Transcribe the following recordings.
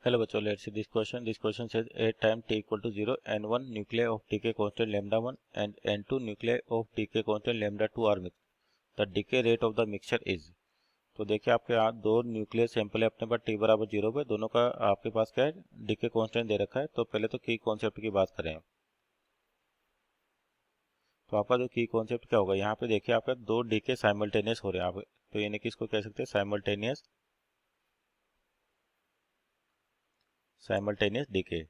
Hello बच्चों, let's see this question. This question says at time t equal to 0 n1 nuclei of decay constant lambda 1 and n2 nuclei of decay constant lambda 2 are mixed. The decay rate of the mixture is. तो देखिए आपके यहाँ दो nuclear sample है अपने पास t बराबर 0 पे, दोनों का आपके पास क्या है, डीके कांस्टेंट दे रखा है। तो पहले तो की कॉन्सेप्ट की बात करें तो आपका जो की कॉन्सेप्ट क्या होगा, यहाँ पे देखिए आपका दो डीके साइमल्टेनियस हो रहे हैं। आप तो यानी कि इसको कह सकते हैं साइमल्टेनियस डीके।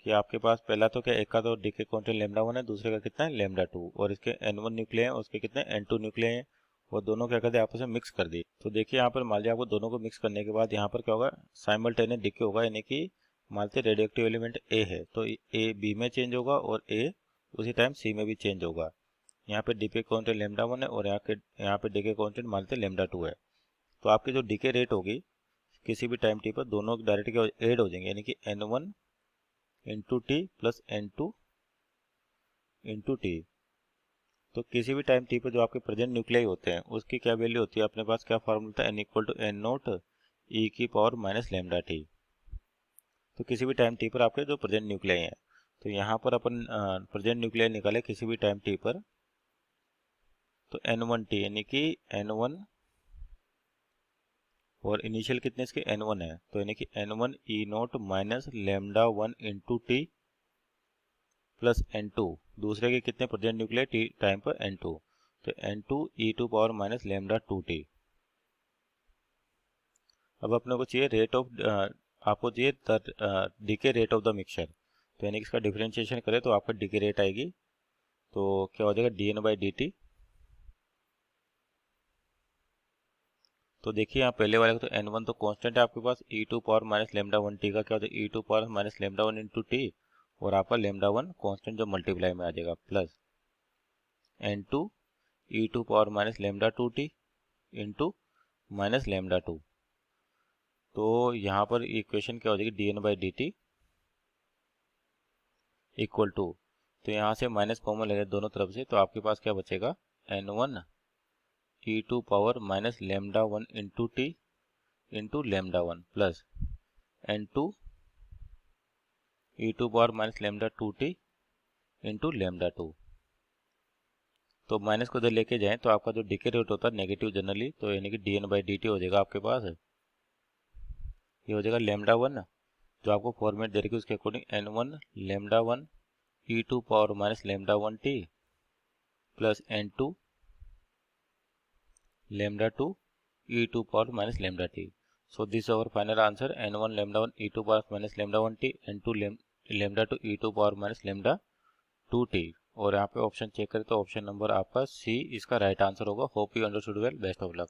कि आपके पास पहला तो क्या, एक का तो डीके कांस्टेंट लैम्डा 1 है, दूसरे का कितना है लैम्डा 2, और इसके n1 न्यूक्लियर हैं, उसके कितने n2 न्यूक्लियर हैं। वो दोनों क्या करते हैं, आपस में मिक्स कर दिए। तो देखिए यहाँ पर मान लिया आपको दोनों को मिक्स करने के बाद यहाँ पर क्या होगा, साइमल्टेनियस डीके होगा। यानी कि मानते रेडियो एक्टिव एलिमेंट ए है तो ए बी में चेंज होगा और ए उसी टाइम सी में भी चेंज होगा। यहाँ पे डीके कांस्टेंट लैम्डा 1 है और यहाँ पे डीके कांस्टेंट मानते लैम्डा 2 है। तो आपकी जो डीके रेट होगी किसी भी टाइम टी पर, दोनों डायरेक्ट ऐड हो जाएंगे। यानी कि n1 into T plus n2 into T. तो किसी भी टाइम टी पर जो आपके प्रेजेंट न्यूक्लियाई होते हैं उसकी क्या वैल्यू होती है, अपने पास क्या फॉर्मूला था, n equal to N naught E की पावर माइनस लैम्डा टी। तो किसी भी टाइम टी पर आपके जो प्रेजेंट न्यूक्लियाई हैं, तो यहाँ पर अपन प्रेजेंट न्यूक्लियाई निकाले किसी भी टाइम टी पर, तो n1 टी यानी कि n1 और इनिशियल कितने इसके n1 है, तो यानी कि n1 E naught minus lambda 1 into T plus n2, दूसरे के कितने प्रेजेंट न्यूक्लियर टी टाइम पर n2, तो n2 E to power minus lambda 2t। अब अपने को चाहिए रेट ऑफ, आपको चाहिए decay rate of the mixture. तो यानी कि इसका डिफरेंशिएशन करें तो आपका डीके रेट आएगी, तो क्या हो जाएगा dn/dt। तो देखिए यहाँ पहले वाले का तो n1 तो कांस्टेंट है आपके पास, E to power minus lambda 1t का क्या होता है, E to power minus lambda 1 into T, और आपका लैम्डा 1 कांस्टेंट जो मल्टीप्लाई में आ जाएगा, plus n2 E to power minus lambda 2t into minus lambda 2। तो यहाँ पर इक्वेशन क्या हो जाएगी, dn/dt इक्वल टू, तो यहाँ से माइनस कॉमन ले लें दोनों तरफ से, तो आपके पास क्या बचेगा, n1 E to power minus lambda 1 into T into lambda 1 plus n2 E to power minus lambda 2t into lambda 2। तो माइनस को इधर लेके जाएं तो आपका जो डीके रेट होता है नेगेटिव जनरली, तो यानी कि dn/dt हो जाएगा आपके पास, ये हो जाएगा लैम्डा 1 जो आपको फॉर्मेट दे रखी है उसके according n1 lambda 1 e to power minus lambda 1t plus n2 lambda 2 e to power minus lambda t. So this is our final answer, n1 lambda 1 e to power minus lambda 1t, n2 lambda 2 e to power minus lambda 2t। और यहाँ पे option check करें तो option number आपका सी इसका right answer होगा। Hope you understood well, best of luck.